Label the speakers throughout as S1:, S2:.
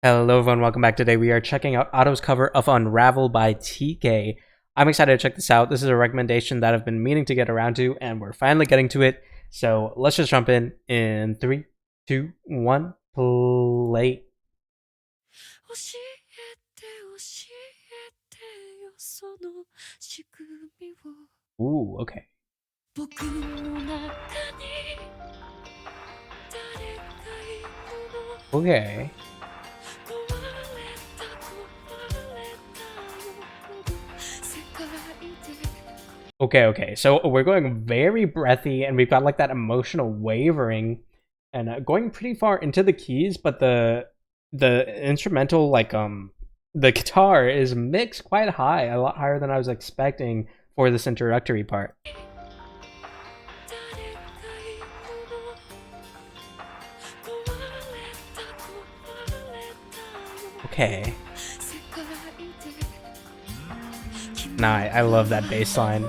S1: Hello everyone, welcome back. Today we are checking out Otto's cover of Unravel by TK. I'm excited to check this out. This is a recommendation that I've been meaning to get around to, and we're finally getting to it. So let's just jump in 3, 2, 1, play. Ooh, okay. Okay. Okay, so we're going very breathy, and we've got like that emotional wavering, and going pretty far into the keys, but the instrumental, like the guitar is mixed quite high, a lot higher than I was expecting for this introductory part. Okay. Nah, I love that bass line.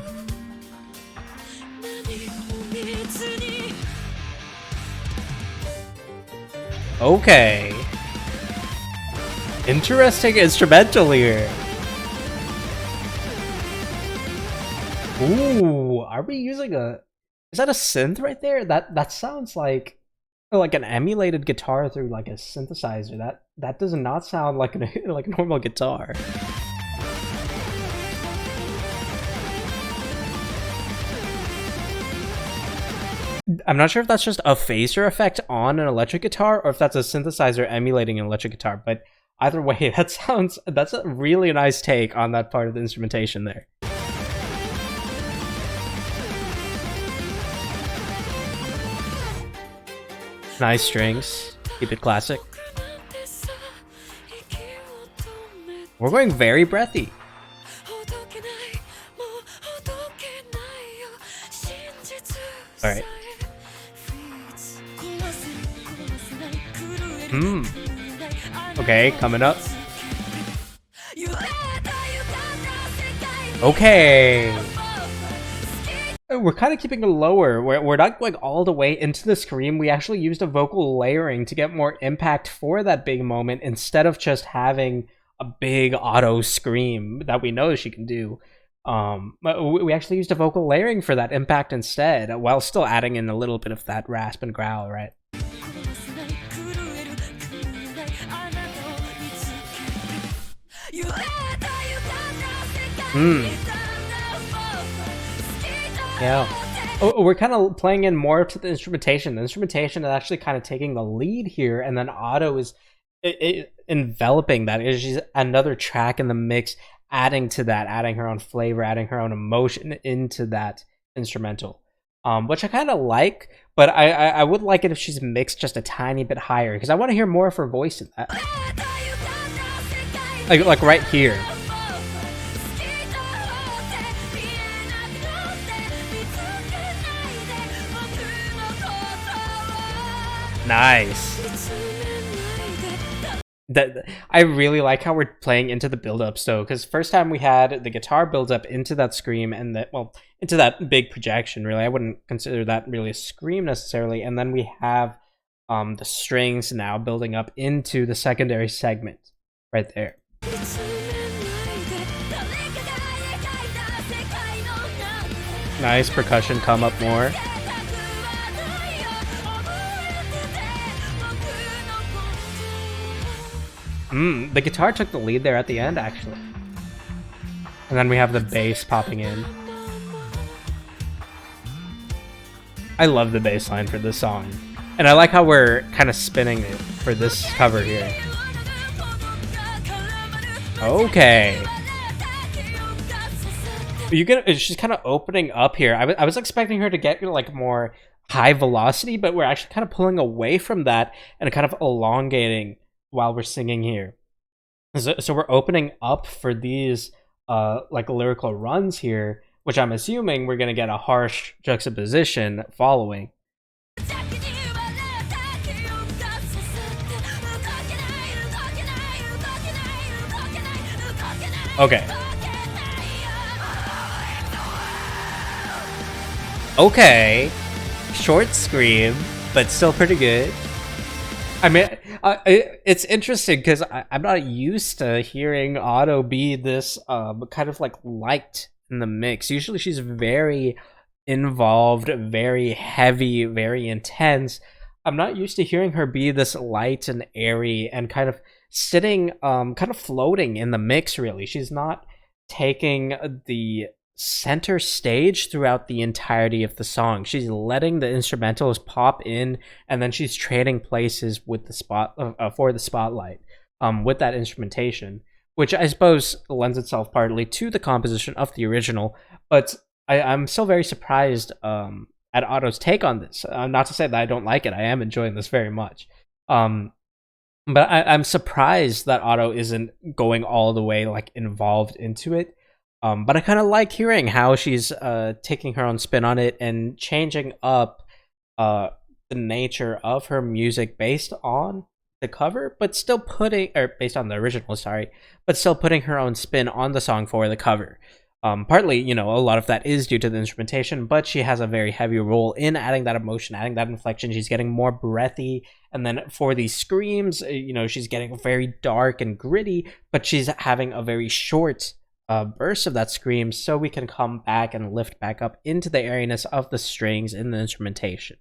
S1: Okay. Interesting instrumental here. Ooh, are we using a... Is that a synth right there? That sounds like an emulated guitar through like a synthesizer. That does not sound like like a normal guitar. I'm not sure if that's just a phaser effect on an electric guitar or if that's a synthesizer emulating an electric guitar, but either way, that's a really nice take on that part of the instrumentation there. Nice strings. Keep it classic. We're going very breathy. Alright. Okay, coming up. Okay. We're kind of keeping it lower. We're not going all the way into the scream. We actually used a vocal layering to get more impact for that big moment instead of just having a big auto scream that we know she can do. We actually used a vocal layering for that impact instead, while still adding in a little bit of that rasp and growl, right? Yeah. Oh, we're kind of playing in more to the instrumentation. The instrumentation is actually kind of taking the lead here, and then Otto is enveloping that. It's just another track in the mix, adding to that, adding her own flavor, adding her own emotion into that instrumental, which I kind of like, but I would like it if she's mixed just a tiny bit higher, because I want to hear more of her voice in that. Like right here. Nice. I really like how we're playing into the build-ups though, because first time we had the guitar build up into that scream and into that big projection. Really, I wouldn't consider that really a scream necessarily. And then we have the strings now building up into the secondary segment right there. Nice percussion come up more. The guitar took the lead there at the end, actually. And then we have the bass popping in. I love the bass line for this song. And I like how we're kind of spinning it for this cover here. Okay. She's kind of opening up here. I was expecting her to get like more high velocity, but we're actually kind of pulling away from that and kind of elongating while we're singing here. So we're opening up for these like lyrical runs here, which I'm assuming we're gonna get a harsh juxtaposition following. Okay. Okay. Short scream, but still pretty good. I mean, It's interesting because I'm not used to hearing Otto be this kind of like light in the mix. Usually she's very involved, very heavy, very intense. I'm not used to hearing her be this light and airy and kind of sitting, kind of floating in the mix, really. She's not taking the center stage throughout the entirety of the song. She's letting the instrumentals pop in, and then she's trading places with the for the spotlight, with that instrumentation, which I suppose lends itself partly to the composition of the original. But I'm still very surprised at Otto's take on this. Not to say that I don't like it. I am enjoying this very much. But I'm surprised that Otto isn't going all the way like involved into it. But I kind of like hearing how she's taking her own spin on it and changing up the nature of her music based on the cover, but still putting, or based on the original, sorry, but still putting her own spin on the song for the cover. Partly, you know, a lot of that is due to the instrumentation, but she has a very heavy role in adding that emotion, adding that inflection. She's getting more breathy, and then for these screams, you know, she's getting very dark and gritty, but she's having a very short burst of that scream, so we can come back and lift back up into the airiness of the strings in the instrumentation.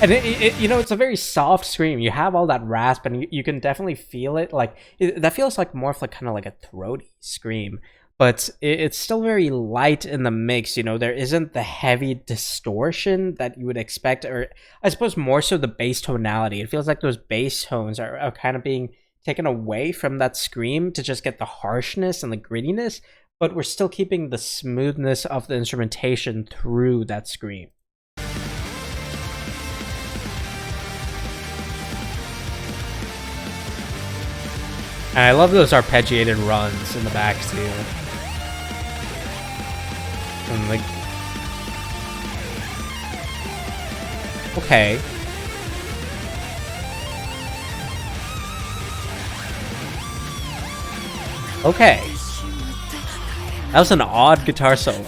S1: And you know, it's a very soft scream. You have all that rasp, and you can definitely feel it. Like that feels like more of like kind of like a throaty scream, but it's still very light in the mix. You know, there isn't the heavy distortion that you would expect, or I suppose more so the bass tonality. It feels like those bass tones are kind of being taken away from that scream to just get the harshness and the grittiness, but we're still keeping the smoothness of the instrumentation through that scream. And I love those arpeggiated runs in the back too. And like, okay. Okay. That was an odd guitar solo.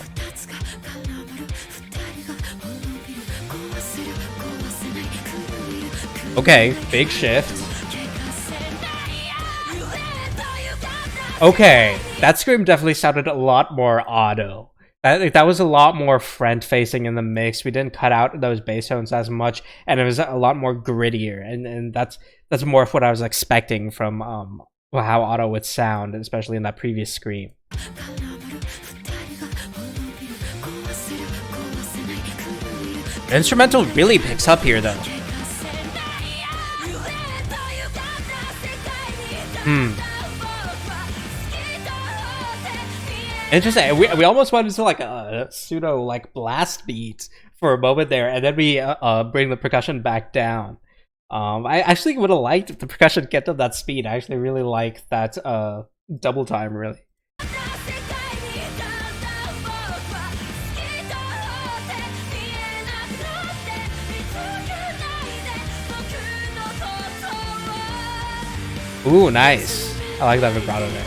S1: Okay, big shift. Okay, that scream definitely sounded a lot more Otto. That was a lot more front-facing in the mix. We didn't cut out those bass tones as much, and it was a lot more grittier. And that's more of what I was expecting from how Otto would sound, especially in that previous scream. The instrumental really picks up here, though. Interesting. We almost went into like a pseudo like blast beat for a moment there, and then we bring the percussion back down. I actually would have liked if the percussion kept up that speed. I actually really like that double time, really. Ooh, nice. I like that vibrato there.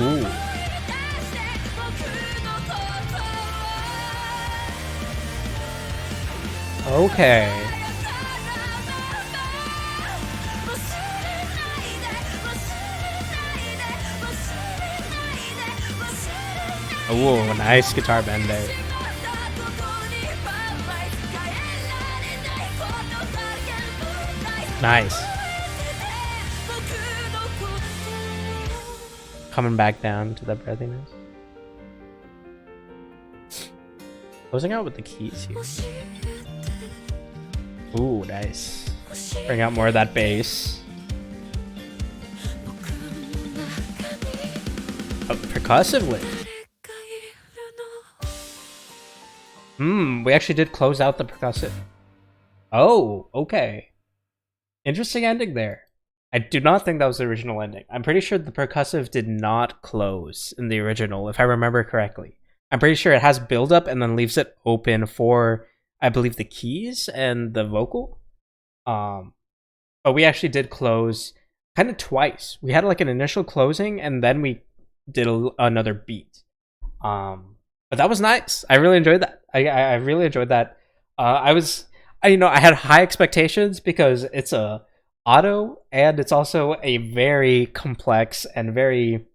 S1: Ooh. Okay. Ooh, nice guitar bend there. Nice. Coming back down to the breathiness. Closing out with the keys here. Ooh, nice. Bring out more of that bass. Oh, percussively. We actually did close out the percussive. Oh, okay. Interesting ending there. I do not think that was the original ending. I'm pretty sure the percussive did not close in the original, if I remember correctly. I'm pretty sure it has build-up and then leaves it open for, I believe the keys and the vocal. Um, but we actually did close kind of twice. We had like an initial closing, and then we did another beat. But that was nice. I really enjoyed that. I really enjoyed that. I had high expectations because it's a auto, and it's also a very complex and very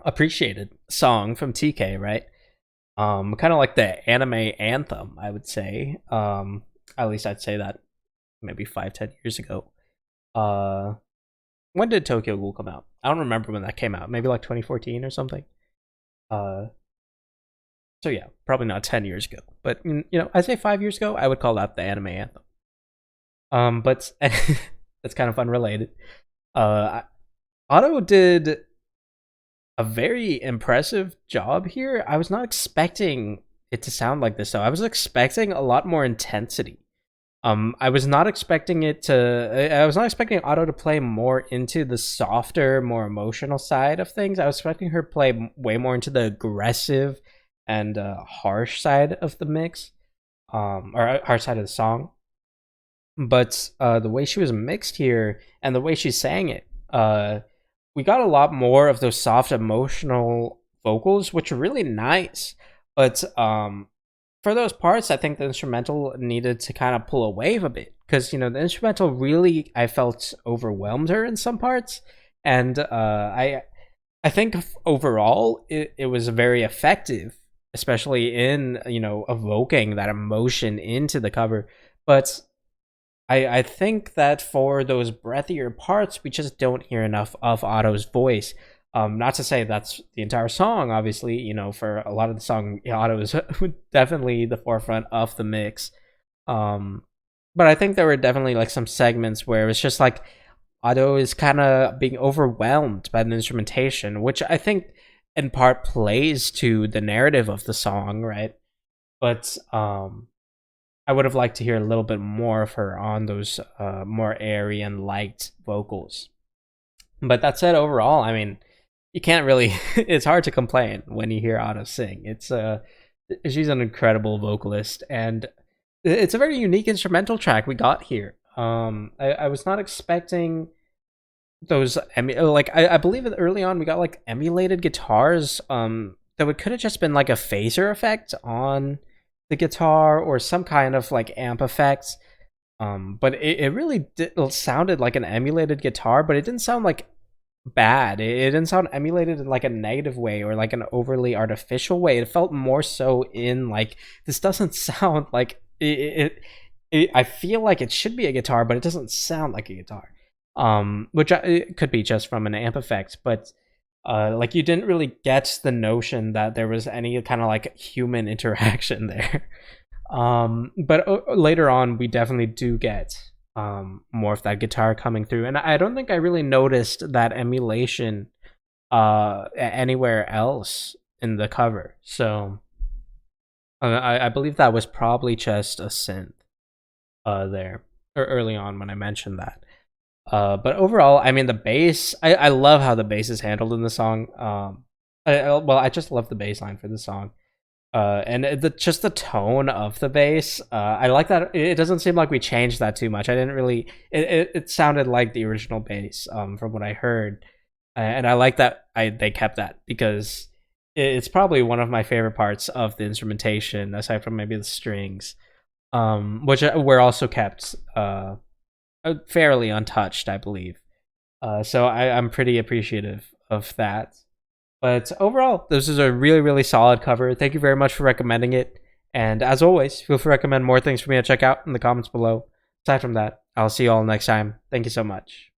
S1: appreciated song from TK, right? Kind of like the anime anthem, I would say. At least I'd say that maybe 5-10 years ago. When did Tokyo Ghoul come out? I don't remember when that came out. Maybe like 2014 or something. So yeah, probably not 10 years ago, but I'd say 5 years ago, I would call that the anime anthem. But that's kind of unrelated. Otto did a very impressive job here. I was not expecting it to sound like this, though. I was expecting a lot more intensity. I was not expecting Otto to play more into the softer, more emotional side of things. I was expecting her to play way more into the aggressive and harsh side of the mix, or harsh side of the song. But the way she was mixed here and the way she sang it, we got a lot more of those soft, emotional vocals, which are really nice. But for those parts, I think the instrumental needed to kind of pull away a bit, because the instrumental really, I felt, overwhelmed her in some parts, and I think overall it was very effective, especially in evoking that emotion into the cover. But I think that for those breathier parts, we just don't hear enough of Otto's voice. Not to say that's the entire song, obviously. For a lot of the song, Otto is definitely the forefront of the mix. But I think there were definitely like some segments where it's just like Otto is kind of being overwhelmed by the instrumentation, which I think in part plays to the narrative of the song, right? But I would have liked to hear a little bit more of her on those more airy and light vocals. But that said, overall, I mean, you can't really. It's hard to complain when you hear Otto sing. She's an incredible vocalist, and it's a very unique instrumental track we got here. I was not expecting those. I believe that early on we got like emulated guitars. That could have just been like a phaser effect on the guitar or some kind of like amp effects. But it really sounded like an emulated guitar, but it didn't sound like bad. It didn't sound emulated in like a negative way or like an overly artificial way. It felt more so in like, this doesn't sound like I feel like it should be a guitar, but it doesn't sound like a guitar. Which it could be just from an amp effect, but like you didn't really get the notion that there was any kind of like human interaction there. But later on, we definitely do get more of that guitar coming through, and I don't think I really noticed that emulation anywhere else in the cover. So I believe that was probably just a synth there, or early on when I mentioned that. But overall, I mean, the bass, I love how the bass is handled in the song. I just love the bass line for the song. And just the tone of the bass, I like that. It doesn't seem like we changed that too much. I didn't really. It sounded like the original bass, from what I heard, and I like that they kept that, because it's probably one of my favorite parts of the instrumentation, aside from maybe the strings, which were also kept fairly untouched, I believe. So I'm pretty appreciative of that. But overall, this is a really, really solid cover. Thank you very much for recommending it. And as always, feel free to recommend more things for me to check out in the comments below. Aside from that, I'll see you all next time. Thank you so much.